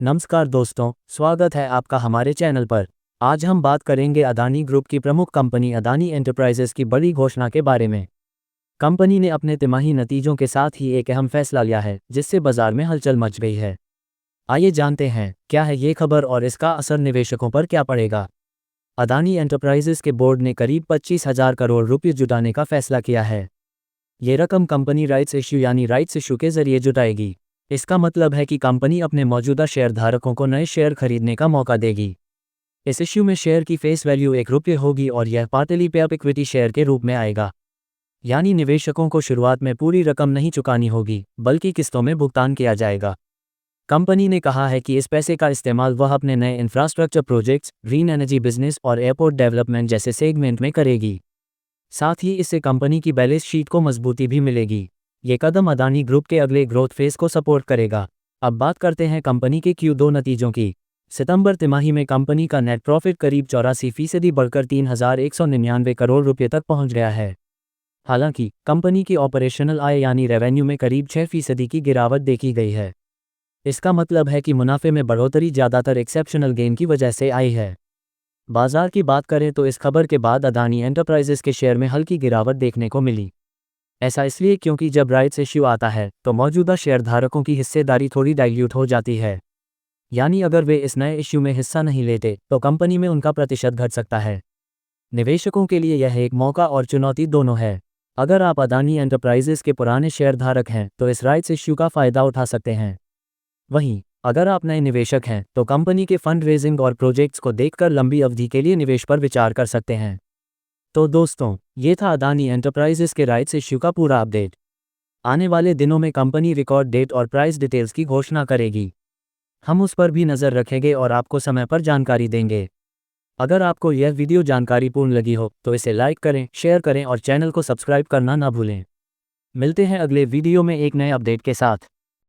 नमस्कार दोस्तों, स्वागत है आपका हमारे चैनल पर। आज हम बात करेंगे अदानी ग्रुप की प्रमुख कंपनी अदानी एंटरप्राइजेस की बड़ी घोषणा के बारे में। कंपनी ने अपने तिमाही नतीजों के साथ ही एक अहम फैसला लिया है, जिससे बाजार में हलचल मच गई है। आइए जानते हैं क्या है ये खबर और इसका असर निवेशकों पर क्या पड़ेगा। अदानी एंटरप्राइजेस के बोर्ड ने करीब 25,000 करोड़ रुपये जुटाने का फैसला किया है। ये रकम कंपनी राइट्स इश्यू के जरिए जुटाएगी। इसका मतलब है कि कंपनी अपने मौजूदा शेयर धारकों को नए शेयर खरीदने का मौका देगी। इस इश्यू में शेयर की फेस वैल्यू ₹1 होगी और यह पार्टली पे अप इक्विटी शेयर के रूप में आएगा। यानी निवेशकों को शुरुआत में पूरी रकम नहीं चुकानी होगी, बल्कि किस्तों में भुगतान किया जाएगा। कंपनी ने कहा है कि इस पैसे का इस्तेमाल वह अपने नए infrastructure projects, green energy business और एयरपोर्ट डेवलपमेंट जैसे सेगमेंट में करेगी। साथ ही इससे कंपनी की बैलेंस शीट को मजबूती भी मिलेगी। ये कदम अदानी ग्रुप के अगले ग्रोथ फेज को सपोर्ट करेगा। अब बात करते हैं कंपनी के Q2 नतीजों की। सितंबर तिमाही में कंपनी का नेट प्रॉफिट करीब 84% बढ़कर 3,199 करोड़ रुपये तक पहुंच गया है। हालांकि कंपनी की ऑपरेशनल आय यानी रेवेन्यू में करीब 6% की गिरावट देखी गई है। इसका मतलब है कि मुनाफे में बढ़ोतरी ज़्यादातर एक्सेप्शनल गेन की वजह से आई है। बाजार की बात करें तो इस खबर के बाद अदानी एंटरप्राइजेस के शेयर में हल्की गिरावट देखने को मिली। ऐसा इसलिए क्योंकि जब राइट्स इश्यू आता है तो मौजूदा शेयरधारकों की हिस्सेदारी थोड़ी डाइल्यूट हो जाती है। यानी अगर वे इस नए इश्यू में हिस्सा नहीं लेते तो कंपनी में उनका प्रतिशत घट सकता है। निवेशकों के लिए यह एक मौका और चुनौती दोनों है। अगर आप अदानी एंटरप्राइजेस के पुराने शेयरधारक हैं तो इस राइट्स इश्यू का फ़ायदा उठा सकते हैं। वहीं अगर आप नए निवेशक हैं तो कंपनी के फंड रेजिंग और प्रोजेक्ट्स को देखकर लंबी अवधि के लिए निवेश पर विचार कर सकते हैं। तो दोस्तों, ये था अदानी एंटरप्राइजेस के राइट्स इश्यू का पूरा अपडेट। आने वाले दिनों में कंपनी रिकॉर्ड डेट और प्राइस डिटेल्स की घोषणा करेगी। हम उस पर भी नज़र रखेंगे और आपको समय पर जानकारी देंगे। अगर आपको यह वीडियो जानकारीपूर्ण लगी हो तो इसे लाइक करें, शेयर करें और चैनल को सब्सक्राइब करना ना भूलें। मिलते हैं अगले वीडियो में एक नए अपडेट के साथ।